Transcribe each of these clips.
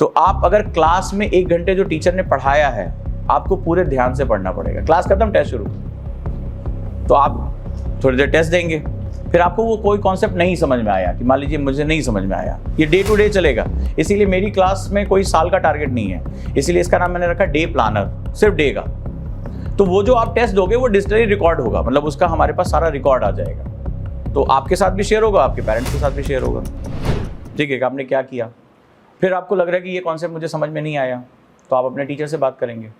तो आप अगर क्लास में 1 घंटे जो टीचर ने पढ़ाया है, आपको पूरे ध्यान से पढ़ना पड़ेगा। क्लास खत्म, टेस्ट शुरू। तो आप थोड़ी देर टेस्ट देंगे, फिर आपको वो कोई कॉन्सेप्ट नहीं समझ में आया, कि मान लीजिए मुझे नहीं समझ में आया, ये डे टू डे चलेगा। इसीलिए मेरी क्लास में कोई साल का टारगेट नहीं है, इसीलिए इसका नाम मैंने रखा डे प्लानर, सिर्फ डे का। तो वो जो आप टेस्ट दोगे वो डिजिटली रिकॉर्ड होगा, मतलब उसका हमारे पास सारा रिकॉर्ड आ जाएगा। तो आपके साथ भी शेयर होगा, आपके पेरेंट्स के साथ भी शेयर होगा, ठीक है, कि आपने क्या किया। फिर आपको लग रहा है कि ये कॉन्सेप्ट मुझे समझ में नहीं आया, तो आप अपने टीचर से बात करेंगे।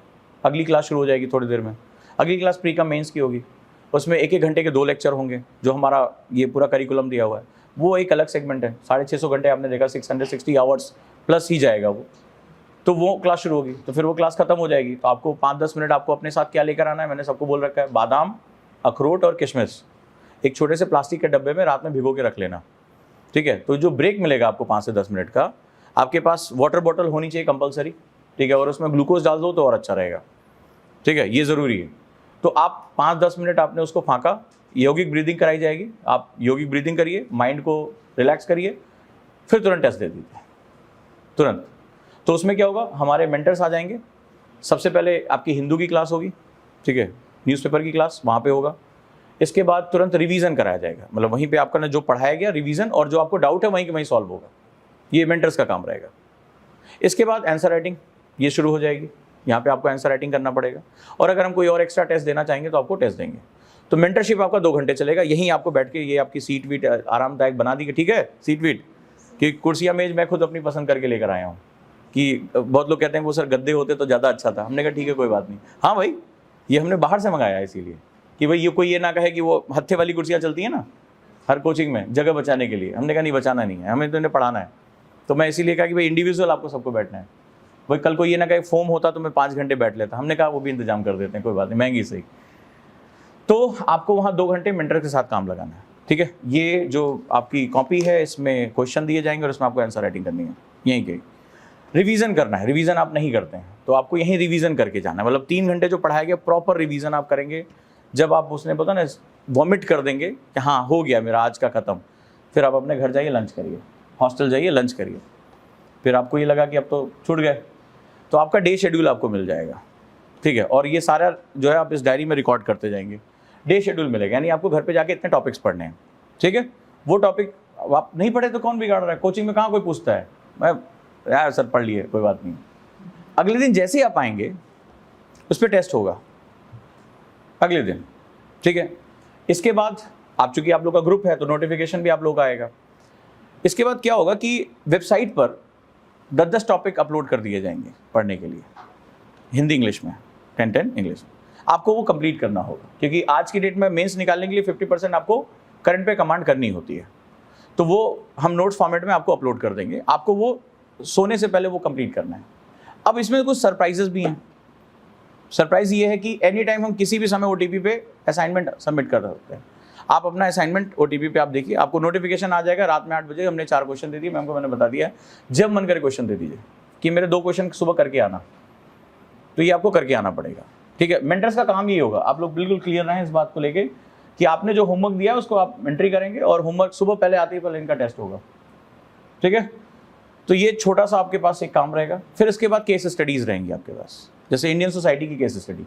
अगली क्लास शुरू हो जाएगी थोड़ी देर में। अगली क्लास प्री कम मेंस की होगी, उसमें 1-1 घंटे के 2 लेक्चर होंगे। जो हमारा ये पूरा करिकुलम दिया हुआ है वो एक अलग सेगमेंट है। 650 घंटे आपने देखा, 660 आवर्स प्लस ही जाएगा वो। तो वो क्लास शुरू होगी, तो फिर वो क्लास खत्म हो जाएगी। तो आपको 5-10 मिनट आपको अपने साथ क्या लेकर आना है, मैंने सबको बोल रखा है, बादाम, अखरोट और किशमिश एक छोटे से प्लास्टिक के डब्बे में रात में भिगो के रख लेना, ठीक है। तो जो ब्रेक मिलेगा आपको 5 से 10 मिनट का, आपके पास वाटर बॉटल होनी चाहिए कंपलसरी, ठीक है, और उसमें ग्लूकोज डाल दो तो और अच्छा रहेगा, ठीक है, ये ज़रूरी है। तो आप 5-10 मिनट आपने उसको फाँका, यौगिक ब्रीदिंग कराई जाएगी, आप यौगिक ब्रीदिंग करिए, माइंड को रिलैक्स करिए, फिर तुरंत टेस्ट दे दीजिए, तुरंत। तो उसमें क्या होगा, हमारे मेंटर्स आ जाएंगे। सबसे पहले आपकी हिंदू की क्लास होगी, ठीक है, न्यूज़पेपर की क्लास वहाँ पे होगा। इसके बाद तुरंत रिवीजन कराया जाएगा, मतलब वहीं पे आपका जो पढ़ाया गया रिवीजन, और जो आपको डाउट है वहीं के वहीं सॉल्व होगा। ये मेंटर्स का काम रहेगा। इसके बाद आंसर राइटिंग ये शुरू हो जाएगी, यहाँ पे आपको आंसर राइटिंग करना पड़ेगा। और अगर हम कोई और एक्स्ट्रा टेस्ट देना चाहेंगे तो आपको टेस्ट देंगे। तो मेंटरशिप आपका 2 घंटे चलेगा। यहीं आपको बैठ के ये आपकी सीट वीट आरामदायक बना दी, ठीक है, सीट वीट कि कुर्सियाँ मेज मैं खुद अपनी पसंद करके लेकर आया हूँ। कि बहुत लोग कहते हैं वो सर गद्दे होते तो ज़्यादा अच्छा था। हमने कहा ठीक है, कोई बात नहीं। हाँ भाई, ये हमने बाहर से मंगाया है इसीलिए कि भाई ये कोई ये ना कहे कि वो हत्थे वाली कुर्सियाँ चलती हैं ना हर कोचिंग में जगह बचाने के लिए। हमने कहा नहीं, बचाना नहीं है, हमें तो इन्हें पढ़ाना है। तो मैं इसीलिए कहा कि भाई इंडिविजुअल आपको सबको बैठना है। भाई कल को ये ना कहे फॉर्म होता तो मैं 5 घंटे बैठ लेता। हमने कहा वो भी इंतजाम कर देते हैं, कोई बात नहीं, महंगी सही। तो आपको वहाँ 2 घंटे मेंटर के साथ काम लगाना है, ठीक है। ये जो आपकी कॉपी है इसमें क्वेश्चन दिए जाएंगे और इसमें आपको आंसर राइटिंग करनी है। यहीं के रिवीजन करना है। रिवीजन आप नहीं करते हैं तो आपको यहीं रिवीजन करके जाना है। मतलब 3 घंटे जो पढ़ाया गया प्रॉपर रिवीजन आप करेंगे। जब आप उसने पता ना वॉमिट कर देंगे कि हाँ हो गया मेरा आज का ख़त्म, फिर आप अपने घर जाइए, लंच करिए, हॉस्टल जाइए, लंच करिए। फिर आपको ये लगा कि अब तो छूट गए, तो आपका डे शेड्यूल आपको मिल जाएगा, ठीक है। और ये सारा जो है आप इस डायरी में रिकॉर्ड करते जाएंगे। डे शेड्यूल मिलेगा, यानी आपको घर पे जाके इतने टॉपिक्स पढ़ने हैं, ठीक है। वो टॉपिक आप नहीं पढ़े तो कौन बिगाड़ रहा है, कोचिंग में कहाँ कोई पूछता है, मैं यार सर पढ़ लिए, कोई बात नहीं। अगले दिन जैसे ही आप आएंगे उस पर टेस्ट होगा अगले दिन, ठीक है। इसके बाद आप चूंकि आप लोग का ग्रुप है तो नोटिफिकेशन भी आप लोग का आएगा। इसके बाद क्या होगा कि वेबसाइट पर 10-10 टॉपिक अपलोड कर दिए जाएंगे पढ़ने के लिए, हिंदी इंग्लिश में, 10-10 इंग्लिश। आपको वो कंप्लीट करना होगा क्योंकि आज की डेट में मेंस निकालने के लिए 50% आपको करंट पे कमांड करनी होती है। तो वो हम नोट्स फॉर्मेट में आपको अपलोड कर देंगे, आपको वो सोने से पहले वो कंप्लीट करना है। अब इसमें कुछ सरप्राइजेस भी हैं। सरप्राइज ये है कि एनी टाइम हम किसी भी समय OTP पे असाइनमेंट सबमिट कर सकते हैं। आप अपना असाइनमेंट OTP पे आप देखिए, आपको नोटिफिकेशन आ जाएगा रात में 8 बजे। हमने 4 क्वेश्चन दे दिए, मैम को मैंने बता दिया। जब मन करे क्वेश्चन दे दीजिए कि मेरे 2 क्वेश्चन सुबह करके आना, तो ये आपको करके आना पड़ेगा, ठीक है। मेंटर्स का काम ये होगा, आप लोग बिल्कुल क्लियर रहें इस बात को लेके कि आपने जो होमवर्क दिया है उसको आप एंट्री करेंगे और होमवर्क सुबह पहले आते ही पहले इनका टेस्ट होगा, ठीक है। तो ये छोटा सा आपके पास एक काम रहेगा। फिर इसके बाद केस स्टडीज़ रहेंगी आपके पास, जैसे इंडियन सोसाइटी की केस स्टडी।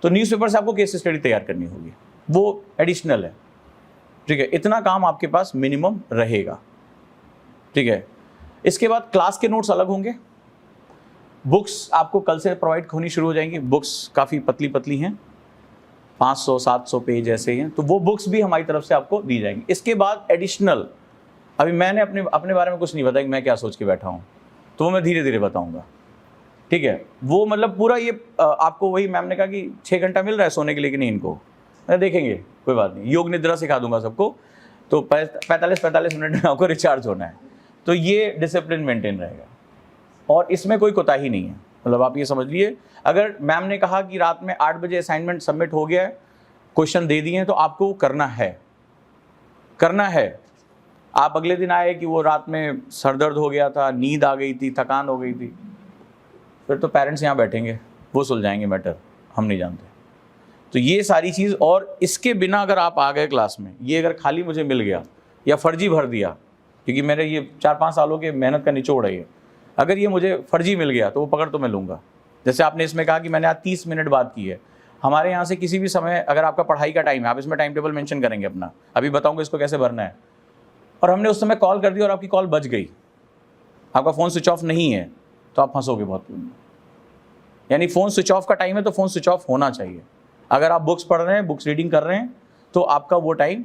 तो न्यूज़पेपर से आपको केस स्टडी तैयार करनी होगी, वो एडिशनल है, ठीक है। इतना काम आपके पास मिनिमम रहेगा, ठीक है। इसके बाद क्लास के नोट्स अलग होंगे। बुक्स आपको कल से प्रोवाइड होनी शुरू हो जाएंगी। बुक्स काफ़ी पतली पतली हैं, 500-700 पेज ऐसे ही हैं, तो वो बुक्स भी हमारी तरफ से आपको दी जाएंगी। इसके बाद एडिशनल, अभी मैंने अपने बारे में कुछ नहीं बताया कि मैं क्या सोच के बैठा हूँ, तो वो मैं धीरे धीरे बताऊँगा, ठीक है। वो मतलब पूरा ये आपको वही मैम ने कहा कि 6 घंटा मिल रहा है सोने के लिए कि नहीं, इनको देखेंगे, कोई बात नहीं। योग निद्रा सिखा दूंगा सबको, तो 45 मिनट में आपको रिचार्ज होना है। तो ये डिसिप्लिन मेंटेन रहेगा और इसमें कोई कोताही नहीं है। मतलब आप ये समझ लिए, अगर मैम ने कहा कि रात में 8 बजे असाइनमेंट सबमिट हो गया है, क्वेश्चन दे दिए हैं, तो आपको करना है। आप अगले दिन आए कि वो रात में सर दर्द हो गया था, नींद आ गई थी, थकान हो गई थी, फिर तो पेरेंट्स यहाँ बैठेंगे, वो सुलझाएंगे मैटर, हम नहीं जानते। तो ये सारी चीज़, और इसके बिना अगर आप आ गए क्लास में, ये अगर खाली मुझे मिल गया या फर्जी भर दिया, क्योंकि मेरे ये 4-5 सालों के मेहनत का निचोड़ है ये, अगर ये मुझे फर्जी मिल गया तो वो पकड़ तो मैं लूँगा। जैसे आपने इसमें कहा कि मैंने आज 30 मिनट बात की है, हमारे यहाँ से किसी भी समय अगर आपका पढ़ाई का टाइम है, आप इसमें टाइम टेबल मेंशन करेंगे अपना, अभी बताऊँगा इसको कैसे भरना है, और हमने उस समय कॉल कर दी और आपकी कॉल बज गई, आपका फ़ोन स्विच ऑफ नहीं है, तो आप फंसोगे बहुत। यानी फ़ोन स्विच ऑफ का टाइम है तो फ़ोन स्विच ऑफ होना चाहिए। अगर आप बुक्स पढ़ रहे हैं, बुक्स रीडिंग कर रहे हैं, तो आपका वो टाइम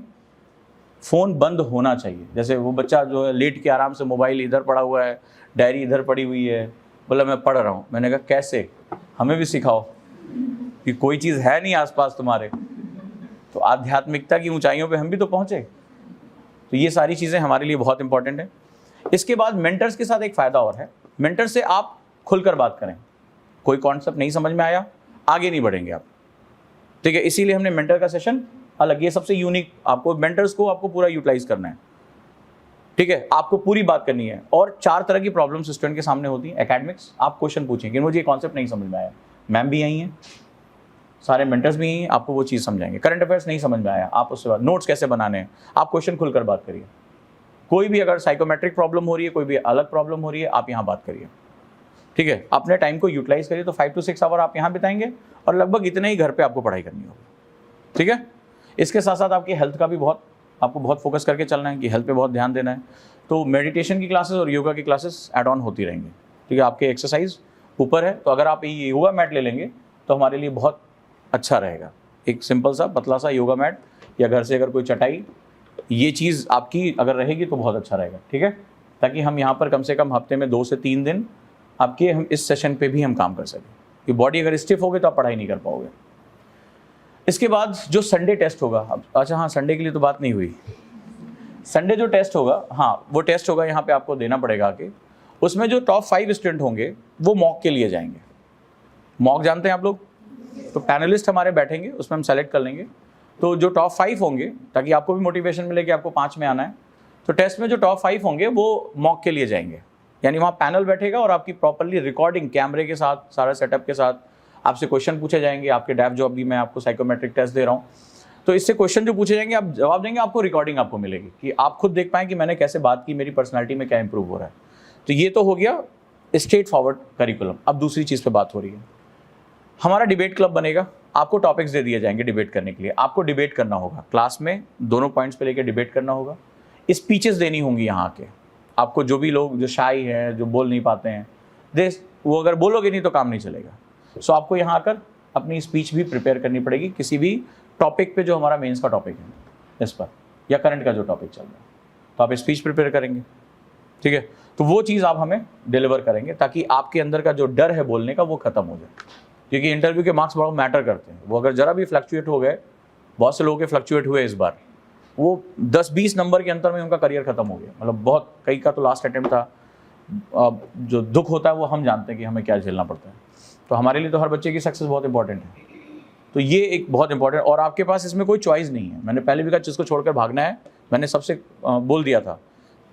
फ़ोन बंद होना चाहिए। जैसे वो बच्चा जो है लेट के आराम से मोबाइल इधर पड़ा हुआ है, डायरी इधर पड़ी हुई है, बोला मैं पढ़ रहा हूँ। मैंने कहा कैसे, हमें भी सिखाओ कि कोई चीज़ है नहीं आसपास तुम्हारे, तो आध्यात्मिकता की ऊंचाइयों पे हम भी तो पहुँचे। तो ये सारी चीज़ें हमारे लिए बहुत इंपॉर्टेंट है। इसके बाद मेंटर्स के साथ एक फ़ायदा और है, मेंटर से आप खुलकर बात करें। कोई कॉन्सेप्ट नहीं समझ में आया, आगे नहीं बढ़ेंगे आप, ठीक है। इसीलिए हमने मेंटर का सेशन अलग, ये सबसे यूनिक, आपको मेंटर्स को आपको पूरा यूटिलाइज करना है, ठीक है। आपको पूरी बात करनी है। और 4 तरह की प्रॉब्लम्स स्टूडेंट के सामने होती हैं। एकेडमिक्स, आप क्वेश्चन पूछेंगे कि मुझे ये कॉन्सेप्ट नहीं समझ में आया, मैम भी यही हैं, सारे मेंटर्स भी यही हैं, आपको वो चीज़ समझाएंगे। करंट अफेयर्स नहीं समझ में आया, आप उससे बाद नोट्स कैसे बनाने हैं, आप क्वेश्चन खुलकर बात करिए। कोई भी अगर साइकोमेट्रिक प्रॉब्लम हो रही है, कोई भी अलग प्रॉब्लम हो रही है, आप यहाँ बात करिए, ठीक है। अपने टाइम को यूटिलाइज करिए। तो 5 to 6 आवर आप यहाँ बिताएंगे और लगभग इतने ही घर पे आपको पढ़ाई करनी होगी, ठीक है। इसके साथ साथ आपकी हेल्थ का भी आपको बहुत फोकस करके चलना है कि हेल्थ पे बहुत ध्यान देना है। तो मेडिटेशन की क्लासेस और योगा की क्लासेस ऐड ऑन होती रहेंगी, ठीक है। आपके एक्सरसाइज ऊपर है, तो अगर आप ये योगा मैट ले लेंगे तो हमारे लिए बहुत अच्छा रहेगा। एक सिंपल सा पतला सा योगा मैट या घर से अगर कोई चटाई, ये चीज़ आपकी अगर रहेगी तो बहुत अच्छा रहेगा, ठीक है। ताकि हम यहाँ पर कम से कम हफ्ते में 2 से 3 दिन आपके हम इस सेशन पे भी हम काम कर सकें, कि बॉडी अगर स्टिफ होगी तो आप पढ़ाई नहीं कर पाओगे। इसके बाद जो संडे टेस्ट होगा, अब अच्छा हाँ, संडे के लिए तो बात नहीं हुई। संडे जो टेस्ट होगा, हाँ वो टेस्ट होगा, यहाँ पे आपको देना पड़ेगा आके। उसमें जो टॉप 5 स्टूडेंट होंगे वो मॉक के लिए जाएंगे। मॉक जानते हैं आप लोग? तो पैनलिस्ट हमारे बैठेंगे, उसमें हम सेलेक्ट कर लेंगे। तो जो टॉप 5 होंगे, ताकि आपको भी मोटिवेशन मिले कि आपको 5 में आना है, तो टेस्ट में जो टॉप 5 होंगे वो मॉक के लिए जाएंगे। यानी वहाँ पैनल बैठेगा और आपकी प्रॉपरली रिकॉर्डिंग कैमरे के साथ, सारा सेटअप के साथ आपसे क्वेश्चन पूछे जाएंगे। आपके डैफ जो अभी मैं आपको साइकोमेट्रिक टेस्ट दे रहा हूँ, तो इससे क्वेश्चन जो पूछे जाएंगे आप जवाब देंगे, आपको रिकॉर्डिंग आपको मिलेगी कि आप खुद देख पाएँ कि मैंने कैसे बात की, मेरी पर्सनैलिटी में क्या इंप्रूव हो रहा है। तो ये तो हो गया स्ट्रेट फॉरवर्ड करिकुलम। अब दूसरी चीज़ पे बात हो रही है, हमारा डिबेट क्लब बनेगा। आपको टॉपिक्स दे दिए जाएंगे डिबेट करने के लिए, आपको डिबेट करना होगा क्लास में, दोनों पॉइंट्स पे लेकर डिबेट करना होगा। स्पीचेस देनी होंगी यहाँ के आपको। जो भी लोग जो शाई हैं, जो बोल नहीं पाते हैं, वो अगर बोलोगे नहीं तो काम नहीं चलेगा। सो आपको यहाँ आकर अपनी स्पीच भी प्रिपेयर करनी पड़ेगी किसी भी टॉपिक पे जो हमारा मेंस का टॉपिक है इस पर, या करंट का जो टॉपिक चल रहा है, तो आप स्पीच प्रिपेयर करेंगे, ठीक है। तो वो चीज़ आप हमें डिलीवर करेंगे ताकि आपके अंदर का जो डर है बोलने का वो खत्म हो जाए। क्योंकि इंटरव्यू के मार्क्स बहुत मैटर करते हैं। वो अगर ज़रा भी फ्लक्चुएट हो गए, बहुत से लोगों के फ्लक्चुएट हुए इस बार, वो 10-20 नंबर के अंतर में उनका करियर खत्म हो गया। मतलब बहुत, कई का तो लास्ट अटेम्प्ट था। जो दुख होता है वो हम जानते हैं कि हमें क्या झेलना पड़ता है। तो हमारे लिए तो हर बच्चे की सक्सेस बहुत इंपॉर्टेंट है। तो ये एक बहुत इंपॉर्टेंट, और आपके पास इसमें कोई चॉइस नहीं है। मैंने पहले भी कहा जिसको छोड़कर भागना है, मैंने सबसे बोल दिया था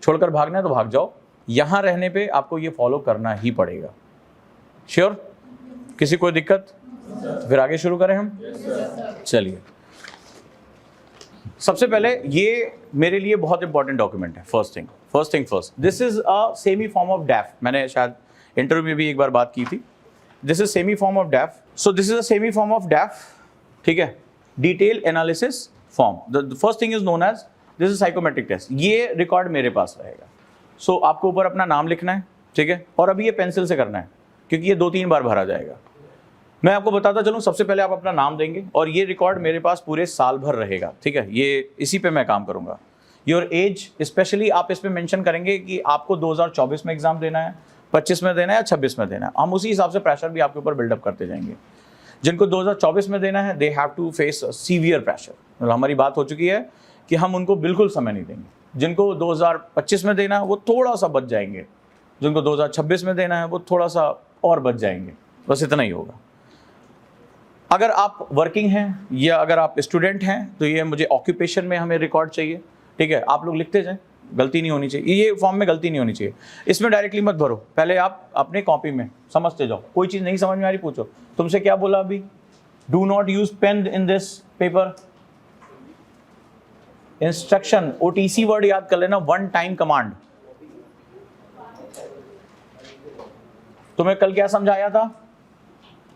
छोड़कर भागना है तो भाग जाओ। यहाँ रहने पे आपको ये फॉलो करना ही पड़ेगा। श्योर? किसी कोई दिक्कत? तो फिर आगे शुरू करें हम। चलिए, सबसे पहले ये मेरे लिए बहुत इंपॉर्टेंट डॉक्यूमेंट है। First thing first, this is a semi form of डैफ। मैंने शायद इंटरव्यू में भी एक बार बात की थी। This is semi form of DAF. So this is a semi form of DAF, ठीक है। Detail analysis form. The first thing is known as, this is psychometric test. ये रिकॉर्ड मेरे पास रहेगा। सो आपको ऊपर अपना नाम लिखना है, ठीक है। और अभी ये पेंसिल से करना है क्योंकि ये 2-3 बार भरा जाएगा। मैं आपको बताता चलूँ, सबसे पहले आप अपना नाम देंगे और ये रिकॉर्ड मेरे पास पूरे साल भर रहेगा, ठीक है। ये इसी पे मैं काम करूँगा। योर एज स्पेशली आप इस पे मेंशन करेंगे कि आपको 2024 में एग्जाम देना है, 25 में देना है या 26 में देना है। हम उसी हिसाब से प्रेशर भी आपके ऊपर बिल्डअप करते जाएंगे। जिनको 2024 में देना है, they have to face severe pressure. मतलब हमारी बात हो चुकी है कि हम उनको बिल्कुल समय नहीं देंगे। जिनको 2025 में देना है वो थोड़ा सा बच जाएंगे, जिनको 2026 में देना है वो थोड़ा सा और बच जाएंगे, बस इतना ही होगा। अगर आप वर्किंग हैं या अगर आप स्टूडेंट हैं तो ये मुझे ऑक्यूपेशन में हमें रिकॉर्ड चाहिए, ठीक है। आप लोग लिखते जाएं, गलती नहीं होनी चाहिए। ये फॉर्म में गलती नहीं होनी चाहिए। इसमें डायरेक्टली मत भरो, पहले आप अपने कॉपी में समझते जाओ। कोई चीज़ नहीं समझ में आ रही पूछो, तुमसे क्या बोला अभी, do not use pain in this paper. Instruction, OTC word याद कर लेना, वन टाइम कमांड। तुम्हें कल क्या समझाया था?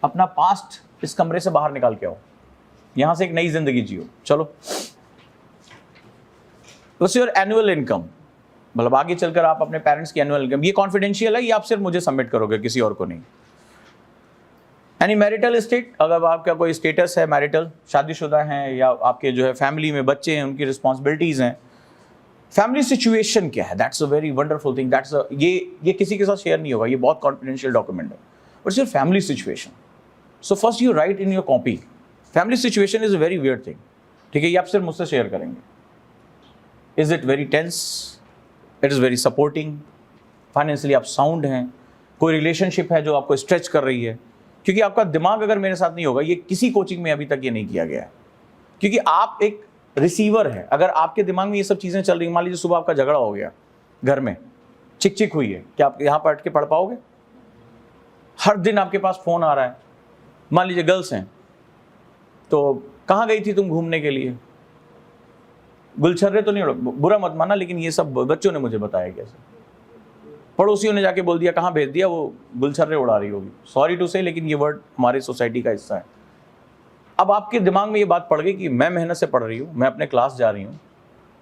अपना पास्ट इस कमरे से बाहर निकाल के आओ, यहां से एक नई जिंदगी जियो। चलो, व्हाट्स योर एनुअल इनकम, मतलब आगे चलकर आप अपने पेरेंट्स की एनुअल इनकम, ये कॉन्फिडेंशियल है, ये आप सिर्फ मुझे सबमिट करोगे, किसी और को नहीं। एनी मैरिटल स्टेट, अगर आपका कोई स्टेटस है मैरिटल, शादीशुदा हैं या आपके जो है फैमिली में बच्चे हैं, उनकी रिस्पॉन्सिबिलिटीज हैं। फैमिली सिचुएशन क्या है, that's a very wonderful thing, that's ये किसी के साथ शेयर नहीं होगा, ये बहुत कॉन्फिडेंशियल डॉक्यूमेंट है। What's your family situation? So first you write in your copy, family situation is a very weird thing, ठीक है, ये आप सिर्फ मुझसे शेयर करेंगे। Is it very tense? It is very supporting? Financially आप साउंड हैं? कोई रिलेशनशिप है जो आपको स्ट्रेच कर रही है? क्योंकि आपका दिमाग अगर मेरे साथ नहीं होगा, ये किसी कोचिंग में अभी तक ये नहीं किया गया है, क्योंकि आप एक रिसीवर है। अगर आपके दिमाग में ये सब चीज़ें चल रही, मान लीजिए सुबह आपका झगड़ा हो गया घर में, चिक चिक हुई है, क्या आप यहाँ पर अट के पढ़ पाओगे? हर दिन आपके पास फ़ोन आ रहा है, मान लीजिए गर्ल्स हैं, तो कहाँ गई थी तुम घूमने के लिए? गुलछर्रे तो नहीं उड़ा, बुरा मत माना, लेकिन ये सब बच्चों ने मुझे बताया कैसे। पड़ोसियों ने जाके बोल दिया, कहाँ भेज दिया, वो गुलछर्रे उड़ा रही होगी। सॉरी टू से, लेकिन ये वर्ड हमारी सोसाइटी का हिस्सा है। अब आपके दिमाग में ये बात पड़ गई कि मैं मेहनत से पढ़ रही हूँ, मैं अपने क्लास जा रही हूँ,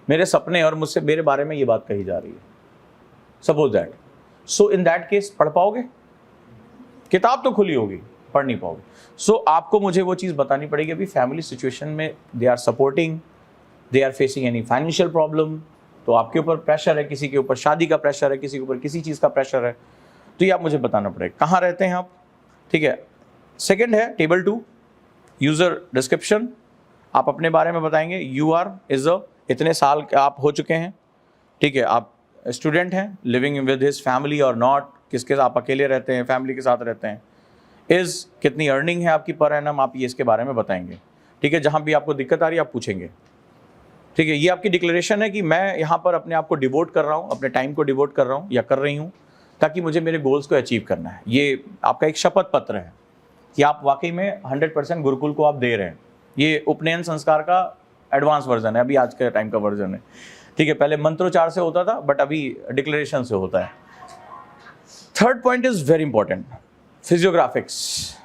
मेरे सपने और मुझसे मेरे बारे में ये बात कही जा रही है, suppose that. So in that case पढ़ पाओगे? किताब तो खुली होगी, पढ़ नहीं पाओगे। सो आपको मुझे वो चीज़ बतानी पड़ेगी, अभी फैमिली सिचुएशन में they are supporting, they are facing any financial problem, तो आपके ऊपर प्रेशर है, किसी के ऊपर शादी का प्रेशर है, किसी के ऊपर किसी चीज़ का प्रेशर है, तो ये आप मुझे बताना पड़ेगा। कहाँ रहते हैं आप, ठीक है। सेकंड है टेबल 2, यूज़र डिस्क्रिप्शन, आप अपने बारे में बताएंगे। यू आर इज़ अ, इतने साल आप हो चुके हैं, ठीक है, आप स्टूडेंट हैं, लिविंग विद हिज फैमिली और नॉट, किसके साथ आप अकेले रहते हैं, फैमिली के साथ रहते हैं। इज़, कितनी अर्निंग है आपकी पर एनम, आप ये इसके बारे में बताएंगे, ठीक है। जहाँ भी आपको दिक्कत आ रही है आप पूछेंगे, ठीक है। ये आपकी डिक्लेरेशन है कि मैं यहाँ पर अपने आप को डिवोट कर रहा हूँ, अपने टाइम को डिवोट कर रहा हूँ या कर रही हूँ, ताकि मुझे मेरे गोल्स को अचीव करना है। ये आपका एक शपथ पत्र है कि आप वाकई में 100% गुरुकुल को आप दे रहे हैं। ये उपनयन संस्कार का एडवांस वर्जन है, अभी आज के टाइम का वर्जन है, ठीक है। पहले मंत्रोच्चार से होता था, बट अभी डिक्लेरेशन से होता है। Third point is very important, physiographics.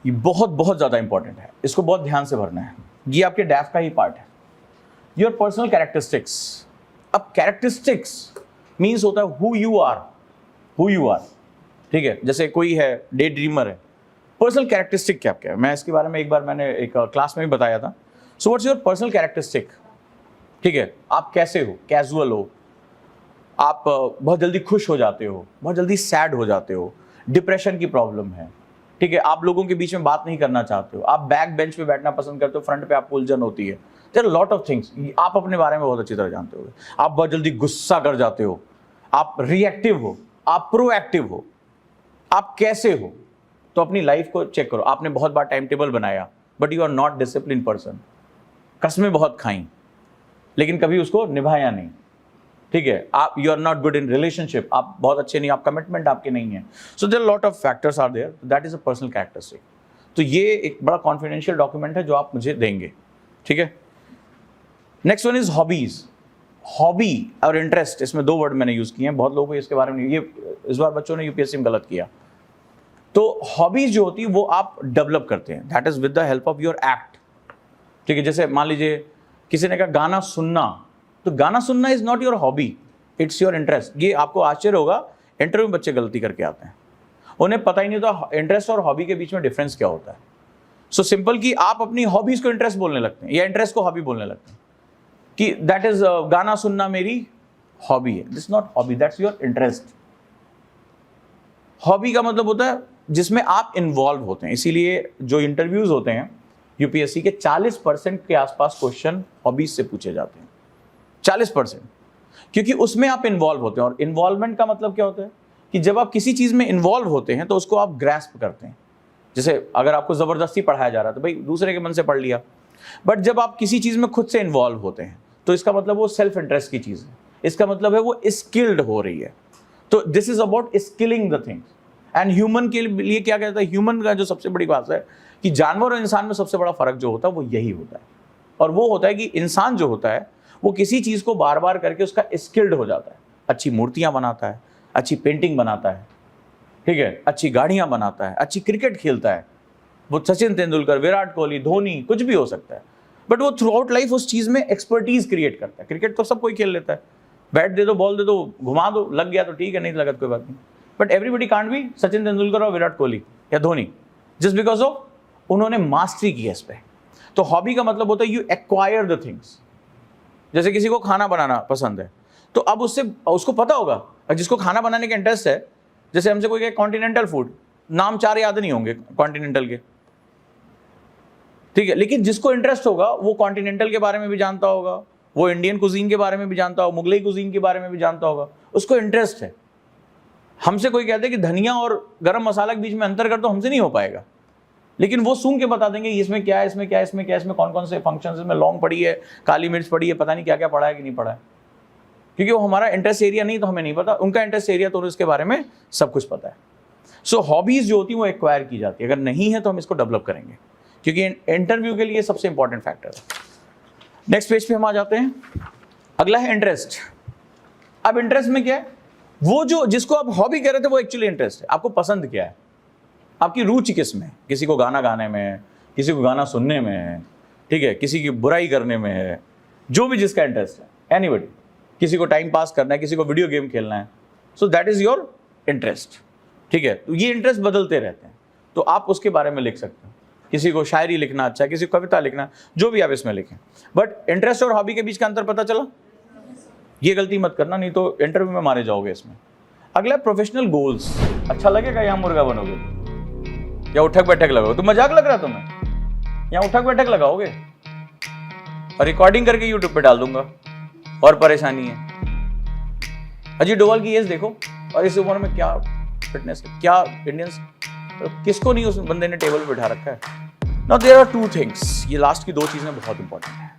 ये बहुत बहुत ज़्यादा इंपॉर्टेंट है, इसको बहुत ध्यान से भरना है। ये आपके डैफ का ही पार्ट है। Your personal characteristics. अब कैरेक्टरिस्टिक्स मीन्स होता है हु यू आर, ठीक है। जैसे कोई है डे ड्रीमर है, पर्सनल कैरेक्टरिस्टिक क्या है, मैं इसके बारे में एक बार मैंने एक क्लास में भी बताया था। So what's your personal characteristic, ठीक है। आप कैसे हो, कैजुअल हो, आप बहुत जल्दी खुश हो जाते हो, बहुत जल्दी सैड हो जाते हो, डिप्रेशन की प्रॉब्लम है, ठीक है। आप लोगों के बीच में बात नहीं करना चाहते हो, आप बैक बेंच पे बैठना पसंद करते हो, फ्रंट पे आपको उलझन होती है। There are lot of things आप अपने बारे में बहुत अच्छी तरह जानते हो। आप बहुत जल्दी गुस्सा कर जाते हो, आप रिएक्टिव हो, आप प्रोएक्टिव हो, आप कैसे हो। तो अपनी लाइफ को चेक करो। आपने बहुत बार टाइम टेबल बनाया, but you are not discipline person. कसमें बहुत खाई, लेकिन कभी उसको निभाया नहीं, ठीक है। आप you are not good in relationship, आप बहुत अच्छे नहीं, आप कमिटमेंट आपके नहीं है। So there lot of factors are there, that is a personal characteristic. तो ये एक बड़ा कॉन्फिडेंशियल डॉक्यूमेंट है जो आप मुझे देंगे, ठीक है। Next one is hobbies. Hobby और इंटरेस्ट, इसमें 2 वर्ड मैंने यूज किए हैं, बहुत लोगों को इसके बारे में ये इस बार बच्चों ने यूपीएससी में गलत किया। तो हॉबीज जो होती है वो आप डेवलप करते हैं, that is with the help of your act, ठीक है। जैसे मान लीजिए किसी ने कहा गाना सुनना, तो गाना सुनना is not your hobby, it's your interest. ये आपको आश्चर्य होगा, इंटरव्यू में बच्चे गलती करके आते हैं, उन्हें पता ही नहीं होता इंटरेस्ट और हॉबी के बीच में डिफरेंस क्या होता है। सो सिंपल कि आप अपनी हॉबीज को इंटरेस्ट बोलने लगते हैं या इंटरेस्ट को हॉबी बोलने लगते हैं कि दैट इज गाना सुनना मेरी हॉबी है। This not hobby, that's your interest. Hobby का मतलब होता है जिसमें आप इन्वॉल्व होते हैं। इसीलिए जो इंटरव्यूज होते हैं यूपीएससी के 40% के आसपास क्वेश्चन हॉबीज से पूछे जाते हैं, 40%, क्योंकि उसमें आप इन्वॉल्व होते हैं। और इन्वॉल्वमेंट का मतलब क्या होता है कि जब आप किसी चीज में इन्वॉल्व होते हैं तो उसको आप ग्रैस्प करते हैं। जैसे अगर आपको जबरदस्ती पढ़ाया जा रहा है तो भाई दूसरे के मन से पढ़ लिया, बट जब आप किसी चीज में खुद से इन्वॉल्व होते हैं तो इसका मतलब वो सेल्फ इंटरेस्ट की चीज है, इसका मतलब है वो स्किल्ड हो रही है। तो this is about skilling the things. And human के लिए क्या कहता है, ह्यूमन का जो सबसे बड़ी बात है कि जानवर और इंसान में सबसे बड़ा फर्क जो होता है वो यही होता है, और वो होता है कि इंसान जो होता है वो किसी चीज को बार बार करके उसका स्किल्ड हो जाता है, अच्छी मूर्तियां बनाता है, अच्छी पेंटिंग बनाता है, ठीक है, अच्छी गाड़ियां बनाता है, अच्छी क्रिकेट खेलता है, वो सचिन तेंदुलकर, विराट कोहली, धोनी, कुछ भी हो सकता है, बट वो थ्रू आउट लाइफ उस चीज में एक्सपर्टीज क्रिएट करता है। क्रिकेट तो सब कोई खेल लेता है, बैट दे दो, बॉल दे दो, घुमा दो, लग गया तो ठीक है, नहीं लगा तो कोई बात नहीं, but everybody can't be Sachin Tendulkar और विराट कोहली या धोनी, जस्ट बिकॉज ऑफ उन्होंने मास्टरी की है इस पे। तो हॉबी का मतलब होता है यू एक्वायर द थिंग्स। जैसे किसी को खाना बनाना पसंद है, तो अब उसको पता होगा, जिसको खाना बनाने का इंटरेस्ट है, जैसे हमसे कोई कहे कॉन्टिनेंटल फूड, नाम 4 याद नहीं होंगे कॉन्टिनेंटल के, ठीक है, लेकिन जिसको इंटरेस्ट होगा वो कॉन्टिनेंटल के बारे में भी जानता होगा, वो इंडियन कुजीन के बारे में भी जानता होगा, मुगलई कुजीन के बारे में भी जानता होगा, उसको इंटरेस्ट है। हमसे कोई कहते हैं कि धनिया और गरम मसाला के बीच में अंतर कर, तो हमसे नहीं हो पाएगा, लेकिन वो सूंघ के बता देंगे इसमें क्या है, इसमें क्या है, इसमें क्या है, इसमें कौन कौन से फंक्शन, इसमें लौंग पड़ी है, काली मिर्च पड़ी है, पता नहीं क्या क्या पड़ा है कि नहीं पड़ा है, क्योंकि वो हमारा इंटरेस्ट एरिया नहीं, तो हमें नहीं पता, उनका इंटरेस्ट एरिया तो उसके बारे में सब कुछ पता है। सो हॉबीज जो होती है वो एक्वायर की जाती है, अगर नहीं है तो हम इसको डेवलप करेंगे, क्योंकि इंटरव्यू के लिए सबसे इंपॉर्टेंट फैक्टर है। नेक्स्ट पेज पे हम आ जाते हैं, अगला है इंटरेस्ट। अब इंटरेस्ट में क्या है, वो जो जिसको आप हॉबी कह रहे थे वो एक्चुअली इंटरेस्ट है, आपको पसंद क्या है, आपकी रुचि किस में है, किसी को गाना गाने में है, किसी को गाना सुनने में है, ठीक है, किसी की बुराई करने में है, जो भी जिसका इंटरेस्ट है, एनीबडी, किसी को टाइम पास करना है, किसी को वीडियो गेम खेलना है, so that is your interest, ठीक है। तो ये इंटरेस्ट बदलते रहते हैं, तो आप उसके बारे में लिख सकते हो, किसी को शायरी लिखना अच्छा है, किसी को कविता लिखना, जो भी आप इसमें लिखें, बट इंटरेस्ट और हॉबी के बीच का अंतर पता चला, ये गलती मत करना, नहीं तो इंटरव्यू में मारे जाओगे इसमें। अगला प्रोफेशनल गोल्स। अच्छा लगेगा यहाँ मुर्गा बनोगे या उठक बैठक लगाओगे, तो मजाक लग रहा है तुम्हें, यहाँ उठक बैठक लगाओगे और रिकॉर्डिंग करके यूट्यूब पे डाल दूंगा, और परेशानी है। अजय डोभाल की एज देखो, और इस उम्र में क्या फिटनेस है, क्या इंडियंस, किसको नहीं उस बंदे ने टेबल पे बैठा रखा है। नाउ देयर आर 2 थिंग्स, ये लास्ट की 2 चीजें बहुत इंपॉर्टेंट है।